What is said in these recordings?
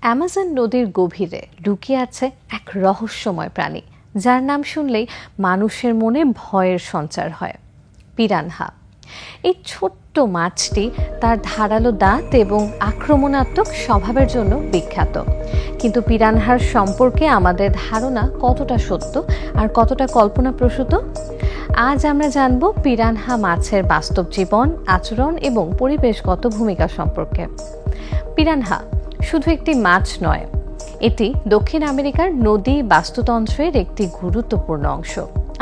Amazon নদীর গভীরে লুকিয়ে আছে এক রহস্যময় প্রাণী, যার নাম শুনলেই মানুষের মনে ভয়ের সঞ্চার হয়। পিরানহা। এই ছোট্ট মাছটি তার ধারালো দাঁত এবং আক্রমণাত্মক স্বভাবের জন্য বিখ্যাত। কিন্তু পিরানহার সম্পর্কে আমাদের ধারণা কতটা সত্য আর কতটা কল্পনাপ্রসূত? আজ আমরা জানব পিরানহা মাছের বাস্তব জীবন, আচরণ এবং পরিবেশগত ভূমিকা সম্পর্কে। পিরানহা শুধু একটি মাছ নয়, এটি দক্ষিণ আমেরিকার নদী বাস্তুতন্ত্রের একটি গুরুত্বপূর্ণ অংশ।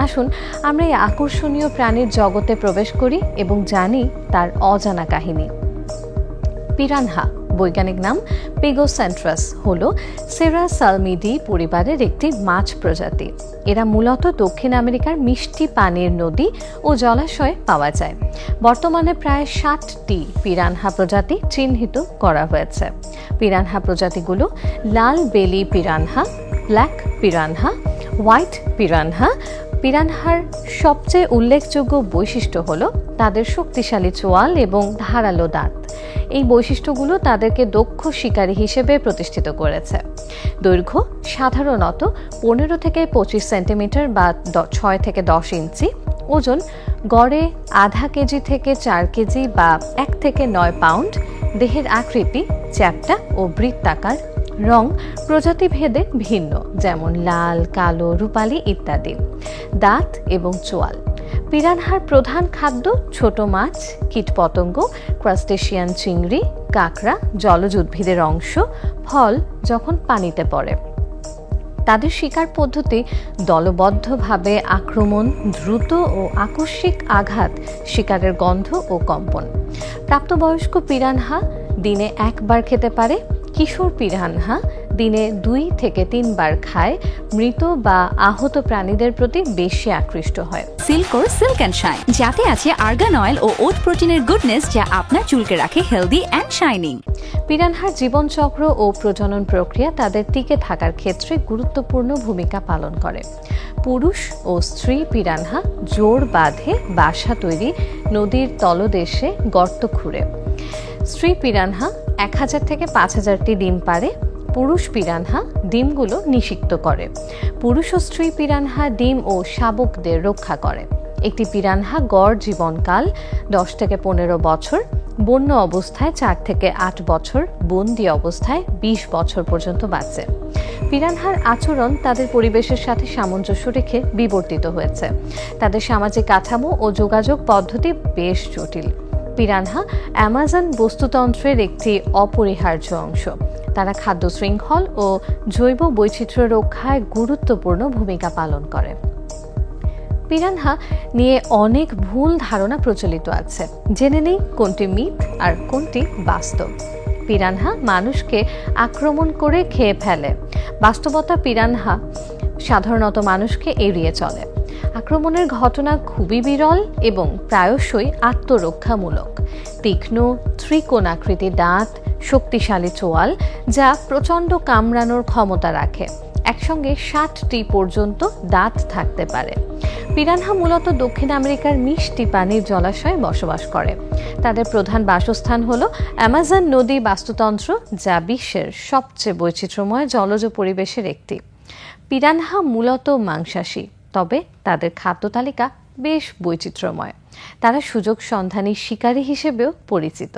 আসুন আমরা এই আকর্ষণীয় প্রাণীর জগতে প্রবেশ করি এবং জানি তার অজানা কাহিনী। পিরানহা বৈজ্ঞানিক নাম পেগোসেন্ট্রাস হল সেরাসালমিডি পরিবারের একটি মাছ প্রজাতি। এরা মূলত দক্ষিণ আমেরিকার মিষ্টি পানির নদী ও জলাশয়ে পাওয়া যায়। বর্তমানে প্রায় 60টি পিরানহা প্রজাতি চিহ্নিত করা হয়েছে। পিরানহা প্রজাতিগুলো লাল belly piranha, black piranha, white piranha. পিরানহার সবচেয়ে উল্লেখযোগ্য বৈশিষ্ট্য হল তাদের শক্তিশালী চোয়াল এবং ধারালো দাঁত। এই বৈশিষ্ট্যগুলো তাদেরকে দক্ষ শিকারী হিসেবে প্রতিষ্ঠিত করেছে। দৈর্ঘ্য সাধারণত 15 থেকে 25 সেন্টিমিটার বা 6 থেকে 10 ইঞ্চি। ওজন গড়ে আধা কেজি থেকে 4 কেজি বা 1 থেকে 9 পাউন্ড। দেহের আকৃতি চ্যাপ্টা ও বৃত্তাকার। রং প্রজাতিভেদে ভিন্ন, যেমন লাল, কালো, রূপালী ইত্যাদি। দাঁত এবং চোয়াল। পিরানহার প্রধান খাদ্য ছোট মাছ, কীটপতঙ্গ, ক্রাস্টেশিয়ান চিংড়ি, কাঁকড়া, জলজ উদ্ভিদের অংশ, ফল যখন পানিতে পড়ে। তাদের শিকার পদ্ধতি দলবদ্ধভাবে আক্রমণ, দ্রুত ও আকস্মিক আঘাত, শিকারের গন্ধ ও কম্পন। প্রাপ্তবয়স্ক পিরানহা দিনে একবার খেতে পারে। কিশোর পিরানহা দিনে 2 থেকে 3 বার খায়। মৃত বা আহত প্রাণীদের প্রতি বেশি আকৃষ্ট হয়। সিল্কোর সিল্ক অ্যান্ড শাইন, যাতে আছে আর্গান অয়েল ও ওট প্রোটিনের গুডনেস, যা আপনার চুলকে রাখে হেলদি অ্যান্ড শাইনিং। পিরানহার জীবনচক্র ও প্রজনন প্রক্রিয়া তাদের টিকে থাকার ক্ষেত্রে গুরুত্বপূর্ণ ভূমিকা পালন করে। পুরুষ ও স্ত্রী পিরানহা জোড় বাঁধে বাসা তৈরি নদীর তলদেশে গর্ত খুঁড়ে। স্ত্রী পিরানহা 1000 থেকে 5000টি ডিম পাড়ে। পুরুষ পিরানহা ডিমগুলো নিষিক্ত করে। পুরুষ ও স্ত্রী পিরানহা ডিম ও শাবকদের রক্ষা করে। একটি পিরানহা গড় জীবনকাল 10 থেকে 15 বছর, বন্য অবস্থায় 4 থেকে 8 বছর, বন্দি অবস্থায় 20 বছর পর্যন্ত বাঁচে। পিরানহার আচরণ তাদের পরিবেশের সাথে সামঞ্জস্য রেখে বিবর্তিত হয়েছে। তাদের সামাজিক কাঠামো ও যোগাযোগ পদ্ধতি বেশ জটিল। পিরানহা অ্যামাজন বস্তুতন্ত্রের একটি অপরিহার্য অংশ। তারা খাদ্য শৃঙ্খল ও জৈব বৈচিত্র্য রক্ষায় গুরুত্বপূর্ণ ভূমিকা পালন করে। পিরানহা নিয়ে অনেক ভুল ধারণা প্রচলিত আছে। জেনে নেই কোনটি মিথ আর কোনটি বাস্তব। পিরানহা মানুষকে আক্রমণ করে খেয়ে ফেলে। বাস্তবতা, পিরানহা সাধারণত মানুষকে এড়িয়ে চলে। আক্রমণের ঘটনা খুবই বিরল এবং প্রায়শই আত্মরক্ষামূলক। তীক্ষ্ণ ত্রিকোণাকৃতি দাঁত, শক্তিশালী চোয়াল যা প্রচণ্ড কামড়ানোর ক্ষমতা রাখে। একসঙ্গে 60টি পর্যন্ত দাঁত থাকতে পারে। পিরানহা মূলত দক্ষিণ আমেরিকার মিষ্টি পানির জলাশয়ে বসবাস করে। তাদের প্রধান বাসস্থান হল অ্যামাজন নদী বাস্তুতন্ত্র, যা বিশ্বের সবচেয়ে বৈচিত্র্যময় জলজ পরিবেশের একটি। পিরানহা মূলত মাংসাশী, তবে তাদের খাদ্য তালিকা বেশ বৈচিত্র্যময়। তারা সুযোগ সন্ধানী শিকারী হিসেবেও পরিচিত।